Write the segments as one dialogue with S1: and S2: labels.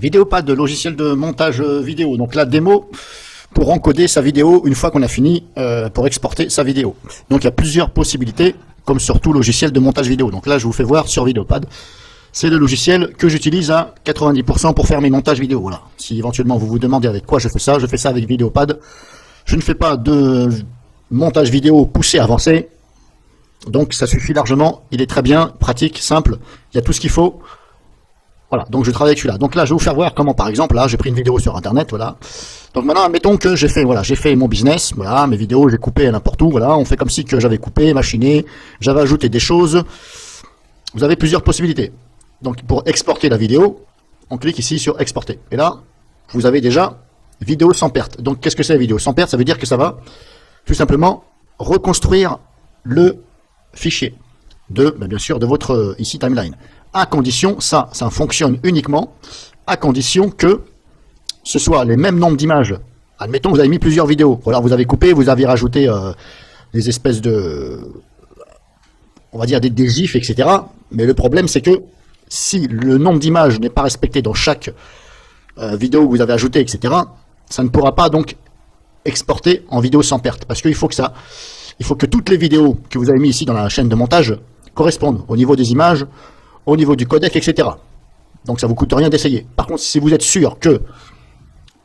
S1: Vidéopad, logiciel de montage vidéo. Donc la démo pour encoder sa vidéo une fois qu'on a fini pour exporter sa vidéo. Donc il y a plusieurs possibilités, comme sur tout logiciel de montage vidéo. Donc là, je vous fais voir sur Vidéopad. C'est le logiciel que j'utilise à 90% pour faire mes montages vidéo. Voilà. Si éventuellement vous vous demandez avec quoi je fais ça avec Vidéopad. Je ne fais pas de montage vidéo poussé, avancé. Donc ça suffit largement. Il est très bien, pratique, simple. Il y a tout ce qu'il faut. Voilà, donc je travaille avec celui-là. Donc là, je vais vous faire voir comment, par exemple, là, j'ai pris une vidéo sur Internet, voilà. Donc maintenant, admettons que j'ai fait mon business, voilà, mes vidéos, j'ai coupé n'importe où, voilà. On fait comme si que j'avais coupé, machiné, j'avais ajouté des choses. Vous avez plusieurs possibilités. Donc pour exporter la vidéo, on clique ici sur exporter. Et là, vous avez déjà vidéo sans perte. Donc qu'est-ce que c'est la vidéo sans perte? Ça veut dire que ça va tout simplement reconstruire le fichier bien sûr, de votre ici timeline. À condition, ça fonctionne uniquement à condition que ce soit les mêmes nombres d'images. Admettons, vous avez mis plusieurs vidéos. Voilà, vous avez coupé, vous avez rajouté des espèces de, on va dire des gifs, etc. Mais le problème, c'est que si le nombre d'images n'est pas respecté dans chaque vidéo que vous avez ajoutée, etc., ça ne pourra pas donc exporter en vidéo sans perte. Parce qu'il faut que toutes les vidéos que vous avez mis ici dans la chaîne de montage correspondent au niveau des images, au niveau du codec, etc. Donc ça vous coûte rien d'essayer. Par contre, si vous êtes sûr que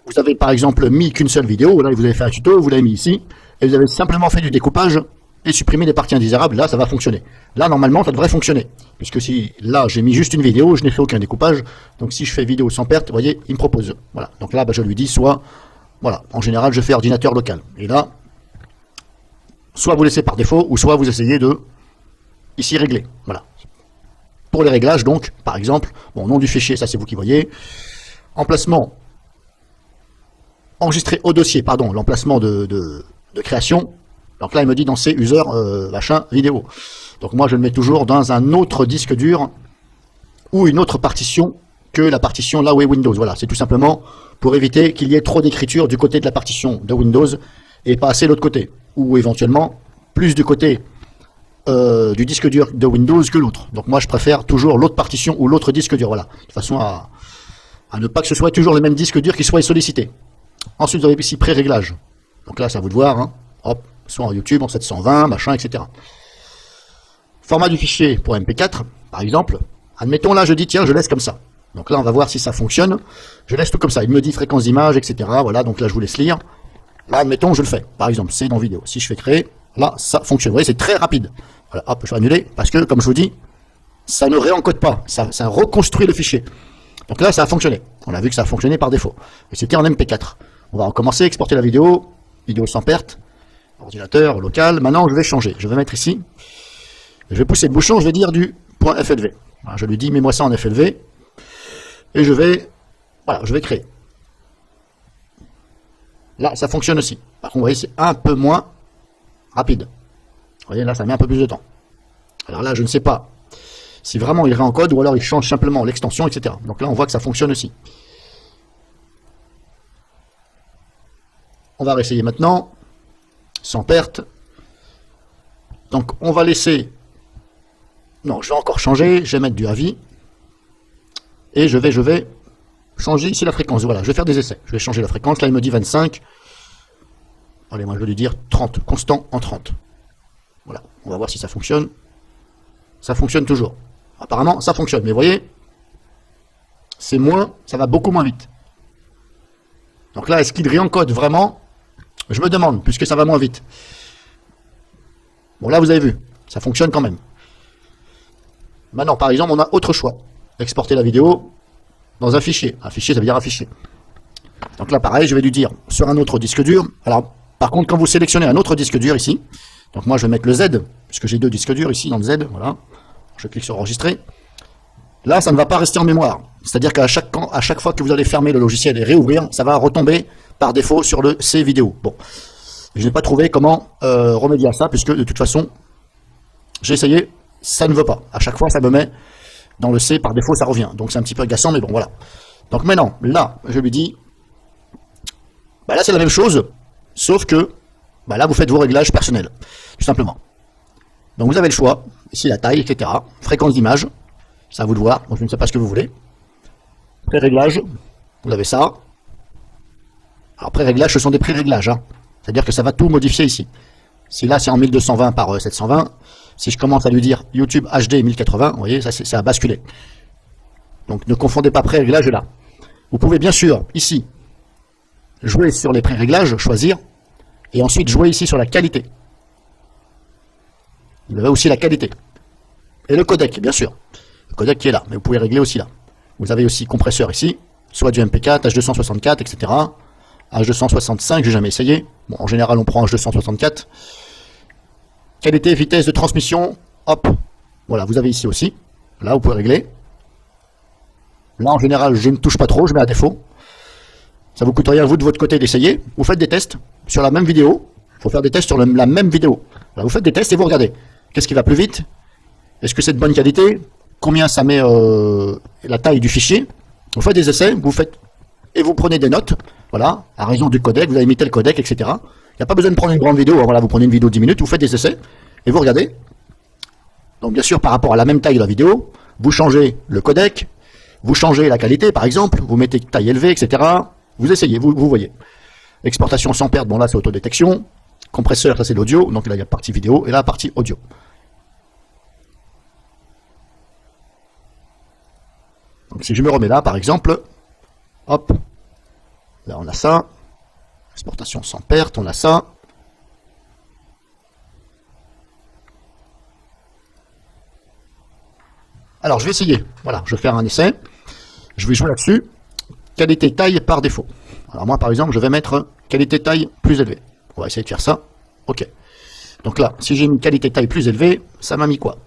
S1: vous avez par exemple mis qu'une seule vidéo, là vous avez fait un tuto, vous l'avez mis ici, et vous avez simplement fait du découpage et supprimé les parties indésirables, là ça va fonctionner. Là normalement ça devrait fonctionner. Puisque si là j'ai mis juste une vidéo, je n'ai fait aucun découpage, donc si je fais vidéo sans perte, vous voyez, il me propose. Voilà. Donc là je lui dis soit, voilà, en général je fais ordinateur local. Et là, soit vous laissez par défaut, ou soit vous essayez de ici régler. Voilà. Pour les réglages, donc, par exemple, bon, nom du fichier, ça c'est vous qui voyez. Emplacement, enregistré au dossier, pardon, l'emplacement de création. Donc là, il me dit dans C, user, machin, vidéo. Donc moi, je le mets toujours dans un autre disque dur ou une autre partition que la partition là où est Windows. Voilà, c'est tout simplement pour éviter qu'il y ait trop d'écriture du côté de la partition de Windows et pas assez de l'autre côté. Ou éventuellement, plus du côté du disque dur de Windows que l'autre. Donc moi je préfère toujours l'autre partition ou l'autre disque dur, voilà, de façon à ne pas que ce soit toujours le même disque dur qui soit sollicité. Ensuite vous avez ici pré-réglage. Donc là c'est à vous de voir, hein. Hop, soit en YouTube en 720, machin, etc. Format du fichier pour MP4, par exemple. Admettons là je dis tiens je laisse comme ça. Donc là on va voir si ça fonctionne. Je laisse tout comme ça, il me dit fréquence d'image, etc. Voilà, donc là je vous laisse lire. Là admettons je le fais, par exemple c'est dans vidéo. Si je fais créer, là ça fonctionne, vous voyez c'est très rapide. Voilà, hop, je vais annuler, parce que, comme je vous dis, ça ne réencode pas, ça reconstruit le fichier. Donc là, ça a fonctionné. On a vu que ça a fonctionné par défaut. Et c'était en MP4. On va recommencer, exporter la vidéo sans perte, ordinateur, local. Maintenant, je vais changer. Je vais mettre ici, je vais pousser le bouchon, je vais dire du .flv. Voilà, je lui dis, mets-moi ça en FLV, et je vais créer. Là, ça fonctionne aussi. Par contre, vous voyez, c'est un peu moins rapide. Vous voyez, là, ça met un peu plus de temps. Alors là, je ne sais pas si vraiment il réencode ou alors il change simplement l'extension, etc. Donc là, on voit que ça fonctionne aussi. On va réessayer maintenant, sans perte. Donc, on va laisser... Non, je vais encore changer, je vais mettre du avis. Et je vais changer ici la fréquence. Voilà, je vais faire des essais. Je vais changer la fréquence. Là, il me dit 25. Allez, moi, je vais lui dire 30, constant en 30. Voilà, on va voir si ça fonctionne. Ça fonctionne toujours. Apparemment, ça fonctionne. Mais vous voyez, c'est moins, ça va beaucoup moins vite. Donc là, est-ce qu'il réencode vraiment? Je me demande, puisque ça va moins vite. Bon, là, vous avez vu, ça fonctionne quand même. Maintenant, par exemple, on a autre choix. Exporter la vidéo dans un fichier. Un fichier, ça veut dire un fichier. Donc là, pareil, je vais lui dire sur un autre disque dur. Alors, par contre, quand vous sélectionnez un autre disque dur ici, donc moi je vais mettre le Z, puisque j'ai deux disques durs ici dans le Z, voilà. Je clique sur enregistrer. Là, ça ne va pas rester en mémoire. C'est-à-dire qu'à chaque fois que vous allez fermer le logiciel et réouvrir, ça va retomber par défaut sur le C vidéo. Bon, je n'ai pas trouvé comment remédier à ça, puisque de toute façon, j'ai essayé, ça ne veut pas. À chaque fois, ça me met dans le C, par défaut, ça revient. Donc c'est un petit peu agaçant, mais bon, voilà. Donc maintenant, là, je lui dis, bah là c'est la même chose, sauf que bah là vous faites vos réglages personnels, tout simplement. Donc vous avez le choix, ici la taille, etc. Fréquence d'image, c'est à vous de voir, donc je ne sais pas ce que vous voulez. Pré-réglage, vous avez ça. Alors après, réglages, ce sont des pré-réglages, hein. C'est-à-dire que ça va tout modifier ici. Si là, c'est en 1220 par 720, si je commence à lui dire YouTube HD 1080, vous voyez, ça a basculé. Donc ne confondez pas pré-réglage et là. Vous pouvez bien sûr, ici, jouer sur les pré-réglages, choisir, et ensuite jouer ici sur la qualité. Vous avez aussi la qualité. Et le codec, bien sûr. Le codec qui est là, mais vous pouvez régler aussi là. Vous avez aussi compresseur ici, soit du MP4, H264, etc. H265, j'ai jamais essayé. Bon, en général, on prend H264. Qualité, vitesse de transmission, hop. Voilà, vous avez ici aussi. Là, vous pouvez régler. Là, en général, je ne touche pas trop, je mets à défaut. Ça vous coûte rien, vous, de votre côté, d'essayer. Vous faites des tests sur la même vidéo. Il faut faire des tests sur la même vidéo. Là, vous faites des tests et vous regardez. Qu'est-ce qui va plus vite? Est-ce que c'est de bonne qualité? Combien ça met la taille du fichier? Vous faites des essais, vous faites et vous prenez des notes. Voilà, à raison du codec, vous avez mis tel codec, etc. Il n'y a pas besoin de prendre une grande vidéo. Voilà, vous prenez une vidéo de 10 minutes, vous faites des essais et vous regardez. Donc, bien sûr, par rapport à la même taille de la vidéo, vous changez le codec, vous changez la qualité, par exemple, vous mettez taille élevée, etc. Vous essayez, vous voyez. Exportation sans perte, bon là c'est autodétection. Compresseur, ça c'est l'audio, donc là il y a la partie vidéo et là la partie audio. Donc si je me remets là, par exemple, hop, là on a ça. Exportation sans perte, on a ça. Alors je vais essayer, voilà, je vais faire un essai. Je vais jouer là-dessus. Qualité taille par défaut. Alors moi par exemple je vais mettre qualité taille plus élevée. On va essayer de faire ça. Ok. Donc là, si j'ai une qualité taille plus élevée, ça m'a mis quoi?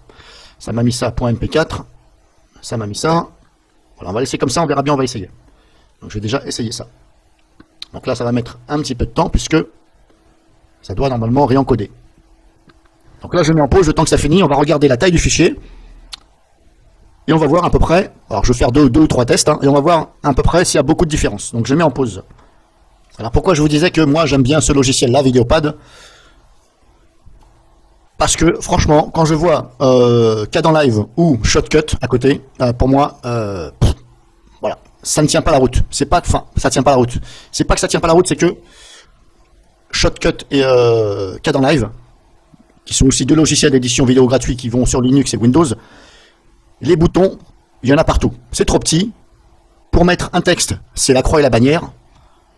S1: Ça m'a mis ça .mp4. Ça m'a mis ça. Voilà, on va laisser comme ça, on verra bien, on va essayer. Donc je vais déjà essayer ça. Donc là ça va mettre un petit peu de temps puisque ça doit normalement réencoder. Donc là je mets en pause le temps que ça finit, on va regarder la taille du fichier. Et on va voir à peu près, alors je vais faire deux ou trois tests, hein, et on va voir à peu près s'il y a beaucoup de différences. Donc je mets en pause. Alors pourquoi je vous disais que moi j'aime bien ce logiciel-là, Vidéopad? Parce que franchement, quand je vois Kdenlive ou Shotcut à côté, pour moi, voilà, ça ne tient pas la route. C'est pas, enfin, ça tient pas la route. C'est pas que ça tient pas la route, c'est que Shotcut et Kdenlive, qui sont aussi deux logiciels d'édition vidéo gratuits qui vont sur Linux et Windows, les boutons, il y en a partout. C'est trop petit. Pour mettre un texte, c'est la croix et la bannière.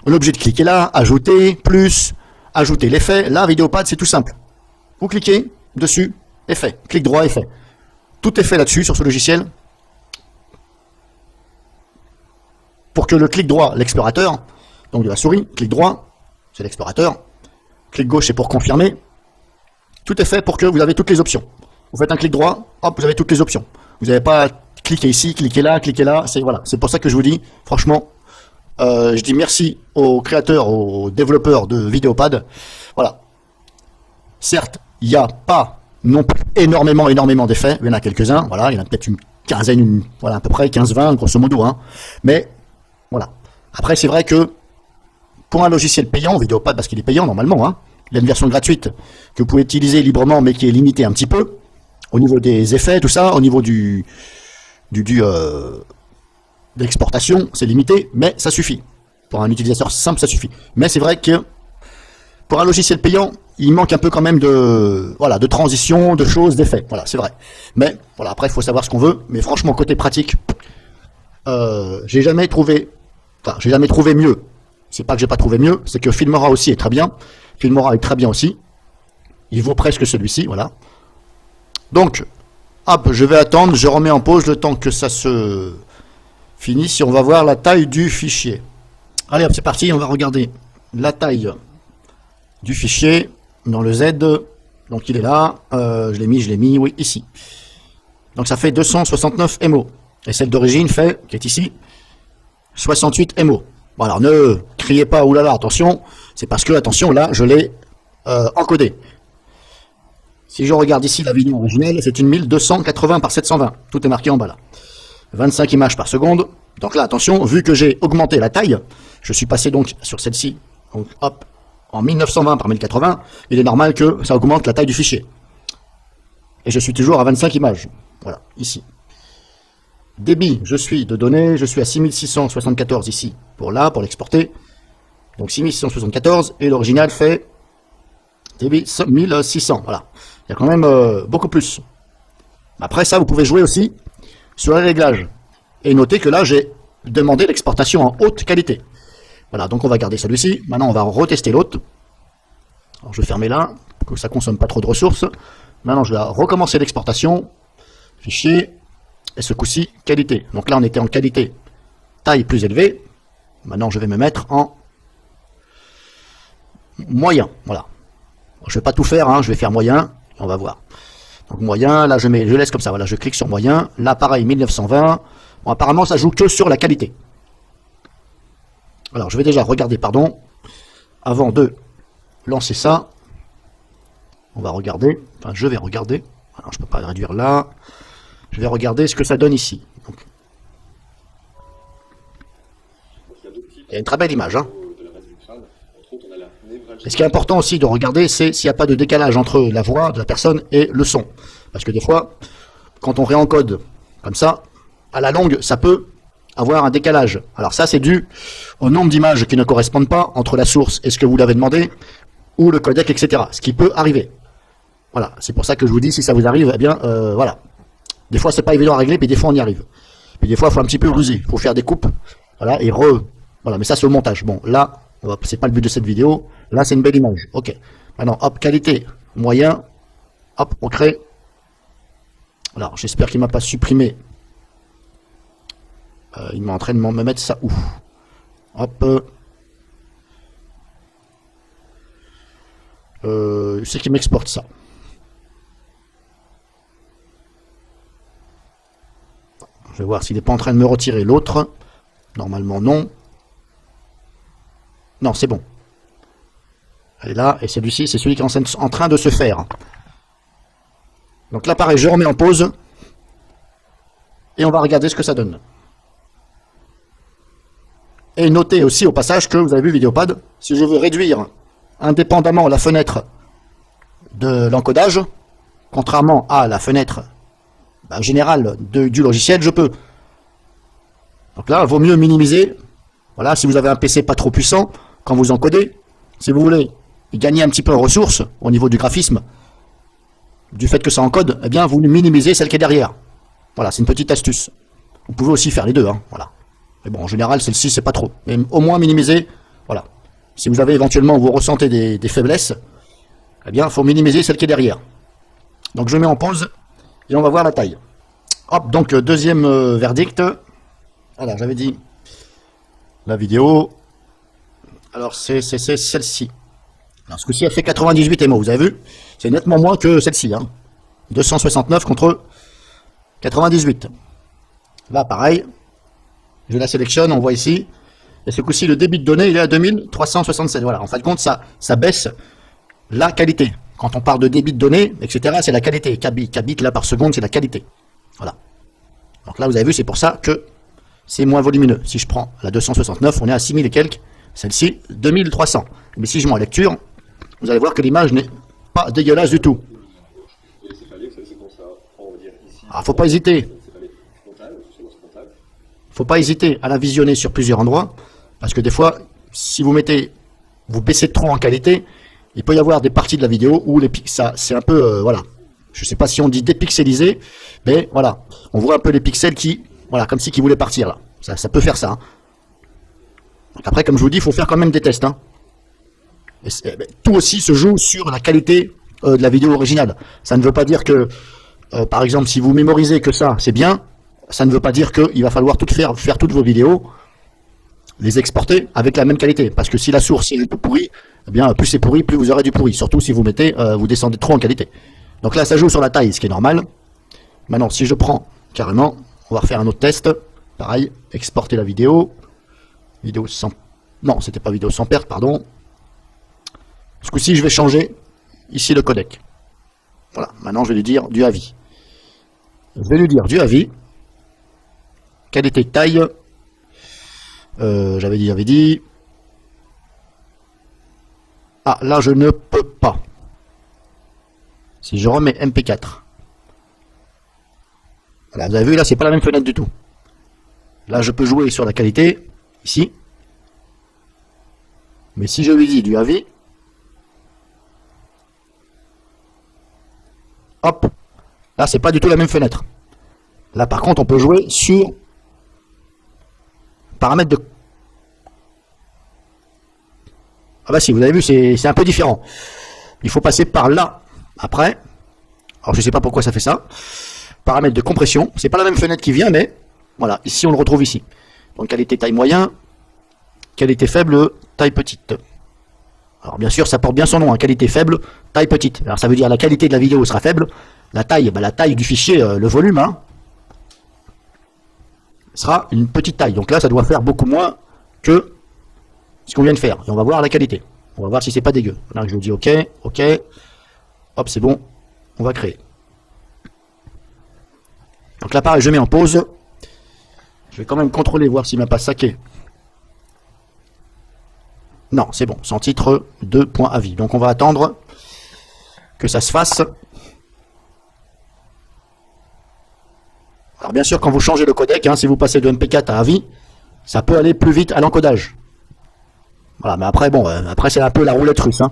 S1: On est obligé de cliquer là, ajouter, plus, ajouter l'effet. Là, Vidéopad, c'est tout simple. Vous cliquez dessus, effet. Clic droit, effet. Tout est fait là-dessus, sur ce logiciel. Pour que le clic droit, l'explorateur, donc de la souris, clic droit, c'est l'explorateur. Clic gauche, c'est pour confirmer. Tout est fait pour que vous avez toutes les options. Vous faites un clic droit, hop, vous avez toutes les options. Vous n'avez pas à cliquer ici, cliquer là, c'est voilà. C'est pour ça que je vous dis, franchement, je dis merci aux créateurs, aux développeurs de Vidéopad. Voilà. Certes, il n'y a pas non plus énormément d'effets. Il y en a quelques-uns. Voilà, il y en a peut-être une quinzaine, voilà, à peu près 15-20, grosso modo. Hein. Mais voilà. Après, c'est vrai que pour un logiciel payant, Vidéopad, parce qu'il est payant normalement, hein, il y a une version gratuite que vous pouvez utiliser librement, mais qui est limitée un petit peu. Au niveau des effets, tout ça, au niveau d'exportation, c'est limité, mais ça suffit. Pour un utilisateur simple, ça suffit. Mais c'est vrai que pour un logiciel payant, il manque un peu quand même de transition, de choses, d'effets. Voilà, c'est vrai. Mais voilà, après, il faut savoir ce qu'on veut. Mais franchement, côté pratique, j'ai jamais trouvé mieux. C'est pas que j'ai pas trouvé mieux, c'est que Filmora aussi est très bien. Filmora est très bien aussi. Il vaut presque celui-ci, voilà. Donc, hop, je vais attendre, je remets en pause le temps que ça se finisse et on va voir la taille du fichier. Allez hop, c'est parti, on va regarder la taille du fichier dans le Z. Donc il est là, je l'ai mis, oui, ici. Donc ça fait 269 MO. Et celle d'origine fait, qui est ici, 68 MO. Bon alors ne criez pas, oulala, attention, c'est parce que, attention, là, je l'ai encodé. Si je regarde ici la vidéo originelle, c'est une 1280 par 720. Tout est marqué en bas là. 25 images par seconde. Donc là, attention, vu que j'ai augmenté la taille, je suis passé donc sur celle-ci, donc hop, en 1920 par 1080, il est normal que ça augmente la taille du fichier. Et je suis toujours à 25 images. Voilà, ici. Débit, je suis de données, je suis à 6674 ici, pour l'exporter. Donc 6674, et l'original fait débit 1600, voilà. Il y a quand même beaucoup plus. Après ça, vous pouvez jouer aussi sur les réglages. Et notez que là, j'ai demandé l'exportation en haute qualité. Voilà, donc on va garder celui-ci. Maintenant, on va retester l'autre. Alors, je vais fermer là, pour que ça ne consomme pas trop de ressources. Maintenant, je vais recommencer l'exportation. Fichier. Et ce coup-ci, qualité. Donc là, on était en qualité taille plus élevée. Maintenant, je vais me mettre en moyen. Voilà. Je ne vais pas tout faire, hein, je vais faire moyen. On va voir. Donc moyen, là, je laisse comme ça. Voilà, je clique sur moyen. Là, pareil, 1920. Bon, apparemment, ça joue que sur la qualité. Alors, je vais déjà regarder, pardon, avant de lancer ça. On va regarder. Enfin, je vais regarder. Alors, je ne peux pas réduire là. Je vais regarder ce que ça donne ici. Donc, il y a une très belle image. Hein. Et ce qui est important aussi de regarder, c'est s'il n'y a pas de décalage entre la voix de la personne et le son. Parce que des fois, quand on réencode comme ça, à la longue, ça peut avoir un décalage. Alors ça, c'est dû au nombre d'images qui ne correspondent pas entre la source et ce que vous l'avez demandé, ou le codec, etc. Ce qui peut arriver. Voilà, c'est pour ça que je vous dis, si ça vous arrive, eh bien, voilà. Des fois, c'est pas évident à régler, puis des fois, on y arrive. Puis des fois, il faut un petit peu ruser. Il faut faire des coupes. Voilà, et voilà, mais ça, c'est au montage. Bon, là, c'est pas le but de cette vidéo. Là, c'est une belle image. Ok. Maintenant, hop, qualité, moyen. Hop, on crée. Alors, j'espère qu'il m'a pas supprimé. Il m'a en train de me mettre ça où? Hop. C'est qu'il m'exporte ça. Je vais voir s'il n'est pas en train de me retirer l'autre. Normalement, non. Non, c'est bon. Elle est là, et celui-ci, c'est celui qui est en train de se faire. Donc là, pareil, je remets en pause. Et on va regarder ce que ça donne. Et notez aussi au passage que, vous avez vu Vidéopad, si je veux réduire indépendamment la fenêtre de l'encodage, contrairement à la fenêtre générale du logiciel, je peux. Donc là, il vaut mieux minimiser. Voilà, si vous avez un PC pas trop puissant, quand vous encodez, si vous voulez gagner un petit peu en ressources au niveau du graphisme, du fait que ça encode, eh bien, vous minimisez celle qui est derrière. Voilà, c'est une petite astuce. Vous pouvez aussi faire les deux, hein, voilà. Mais bon, en général, celle-ci, c'est pas trop. Mais au moins minimiser, voilà. Si vous avez éventuellement, vous ressentez des faiblesses, eh bien, il faut minimiser celle qui est derrière. Donc, je mets en pause et on va voir la taille. Hop, donc, deuxième verdict. Alors, j'avais dit la vidéo. Alors, c'est celle-ci. Alors, ce coup-ci, elle fait 98 MO, vous avez vu? C'est nettement moins que celle-ci, hein. 269 contre 98. Là, pareil. Je la sélectionne, on voit ici. Et ce coup-ci, le débit de données, il est à 2367. Voilà, en fin de compte, ça baisse la qualité. Quand on parle de débit de données, etc., c'est la qualité. Kbit là par seconde, c'est la qualité. Voilà. Donc là, vous avez vu, c'est pour ça que c'est moins volumineux. Si je prends la 269, on est à 6000 et quelques. Celle-ci, 2300. Mais si je mets en lecture, vous allez voir que l'image n'est pas dégueulasse du tout. Ah, faut pas hésiter. Faut pas hésiter à la visionner sur plusieurs endroits, parce que des fois, si vous baissez trop en qualité, il peut y avoir des parties de la vidéo où ça, c'est un peu, voilà. Je sais pas si on dit dépixelisé, mais voilà, on voit un peu les pixels qui, voilà, comme si qui voulaient partir là. Ça peut faire ça. Hein. Donc après, comme je vous dis, il faut faire quand même des tests. Hein. Tout aussi se joue sur la qualité de la vidéo originale. Ça ne veut pas dire que, par exemple, si vous mémorisez que ça, c'est bien. Ça ne veut pas dire qu'il va falloir faire toutes vos vidéos, les exporter avec la même qualité. Parce que si la source est tout pourrie, eh bien, plus c'est pourri, plus vous aurez du pourri. Surtout si vous vous descendez trop en qualité. Donc là, ça joue sur la taille, ce qui est normal. Maintenant, si je prends carrément, on va refaire un autre test. Pareil, exporter la vidéo. Vidéo sans... Non, c'était pas vidéo sans perte, pardon. Ce coup-ci, je vais changer ici le codec. Voilà, maintenant je vais lui dire du avis. Je vais lui dire du avis. Qualité de taille. J'avais dit. Ah, là, je ne peux pas. Si je remets MP4. Voilà, vous avez vu, là, c'est pas la même fenêtre du tout. Là, je peux jouer sur la qualité, ici. Mais si je lui dis du AV, hop, là, c'est pas du tout la même fenêtre. Là, par contre, on peut jouer sur paramètres de... Ah bah si, vous avez vu, c'est un peu différent. Il faut passer par là, après. Alors, je sais pas pourquoi ça fait ça. Paramètres de compression. C'est pas la même fenêtre qui vient, mais voilà, ici, on le retrouve ici. Donc, qualité taille moyen, qualité faible, taille petite. Alors, bien sûr, ça porte bien son nom, hein, qualité faible, taille petite. Alors, ça veut dire la qualité de la vidéo sera faible. La taille du fichier, le volume, hein, sera une petite taille. Donc là, ça doit faire beaucoup moins que ce qu'on vient de faire. Et on va voir la qualité. On va voir si c'est pas dégueu. Là, je vous dis OK, OK. Hop, c'est bon. On va créer. Donc là, pareil, je mets en pause. Je vais quand même contrôler, voir s'il m'a pas saqué. Non, c'est bon. Sans titre, 2.avis. Donc on va attendre que ça se fasse. Alors bien sûr, quand vous changez le codec, hein, si vous passez de MP4 à AVI, ça peut aller plus vite à l'encodage. Voilà, mais après, bon, après c'est un peu la roulette russe. Hein.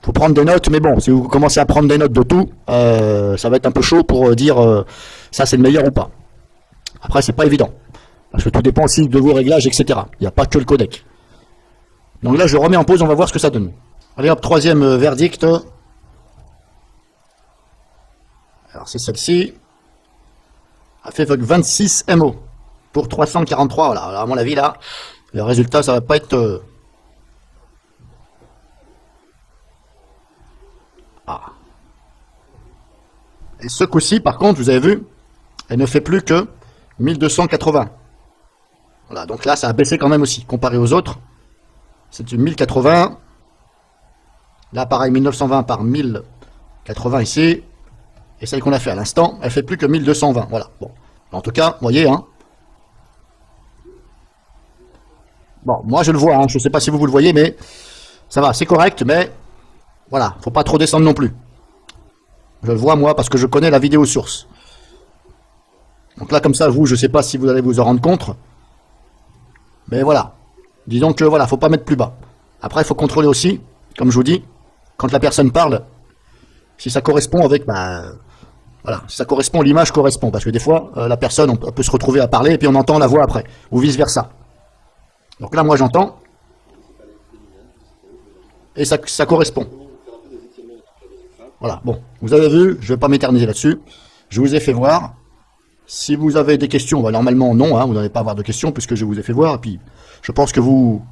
S1: Faut prendre des notes, mais bon, si vous commencez à prendre des notes de tout, ça va être un peu chaud pour dire ça c'est le meilleur ou pas. Après, c'est pas évident. Parce que tout dépend aussi de vos réglages, etc. Il n'y a pas que le codec. Donc là, je remets en pause, on va voir ce que ça donne. Allez hop, troisième verdict. Alors c'est celle-ci. A fait 26 MO pour 343. Voilà. Alors, à mon avis, là, le résultat, ça va pas être... Ah. Et ce coup-ci, par contre, vous avez vu, elle ne fait plus que 1280. Voilà, donc là, ça a baissé quand même aussi, comparé aux autres. C'est du 1080. Là, pareil, 1920 par 1080 ici. Et celle qu'on a fait à l'instant, elle fait plus que 1220. Voilà. Bon. En tout cas, vous voyez, hein. Bon, moi je le vois, hein. Je ne sais pas si vous le voyez, mais ça va, c'est correct, mais voilà, faut pas trop descendre non plus. Je le vois moi parce que je connais la vidéo source. Donc là, comme ça, vous, je ne sais pas si vous allez vous en rendre compte. Mais voilà. Disons que voilà, faut pas mettre plus bas. Après, il faut contrôler aussi, comme je vous dis, quand la personne parle, si ça correspond avec, voilà, si ça correspond, l'image correspond. Parce que des fois, la personne, on peut se retrouver à parler et puis on entend la voix après. Ou vice versa. Donc là, moi, j'entends. Et ça correspond. Voilà, bon. Vous avez vu, je ne vais pas m'éterniser là-dessus. Je vous ai fait voir. Si vous avez des questions, normalement, non. Hein, vous n'allez pas avoir de questions puisque je vous ai fait voir. Et puis, je pense que vous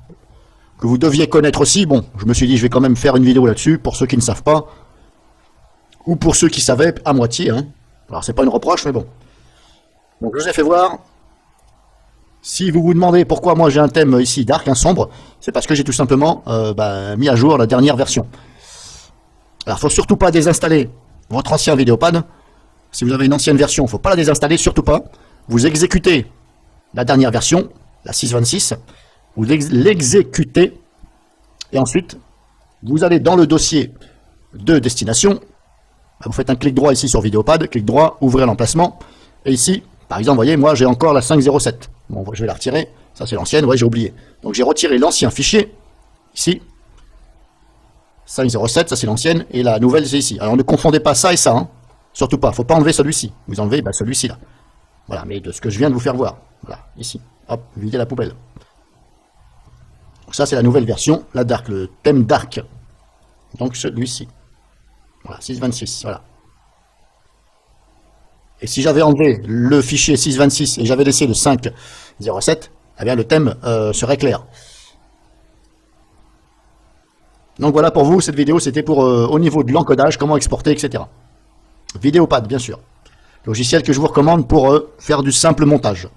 S1: deviez connaître aussi. Bon, je me suis dit, je vais quand même faire une vidéo là-dessus pour ceux qui ne savent pas. Ou pour ceux qui savaient à moitié. Hein. Alors, c'est pas une reproche, mais bon. Donc, je vous ai fait voir. Si vous vous demandez pourquoi moi j'ai un thème ici dark, un sombre, c'est parce que j'ai tout simplement mis à jour la dernière version. Alors, il ne faut surtout pas désinstaller votre ancien Vidéopad. Si vous avez une ancienne version, il ne faut pas la désinstaller, surtout pas. Vous exécutez la dernière version, la 6.26. Vous l'exécutez. Et ensuite, vous allez dans le dossier de destination. Vous faites un clic droit ici sur Vidéopad, clic droit, ouvrir l'emplacement. Et ici, par exemple, vous voyez, moi j'ai encore la 5.07. Bon, je vais la retirer. Ça c'est l'ancienne, ouais, j'ai oublié. Donc j'ai retiré l'ancien fichier, ici. 5.07, ça c'est l'ancienne, et la nouvelle c'est ici. Alors ne confondez pas ça et ça, hein. Surtout pas, faut pas enlever celui-ci. Vous enlevez celui-ci là. Voilà, mais de ce que je viens de vous faire voir. Voilà, ici. Hop, videz la poubelle. Donc ça c'est la nouvelle version, la dark, le thème dark. Donc celui-ci. Voilà, 6.26, voilà. Et si j'avais enlevé le fichier 6.26 et j'avais laissé le 5.07, eh bien le thème serait clair. Donc voilà pour vous, cette vidéo c'était pour au niveau de l'encodage, comment exporter, etc. Vidéopad bien sûr. Logiciel que je vous recommande pour faire du simple montage.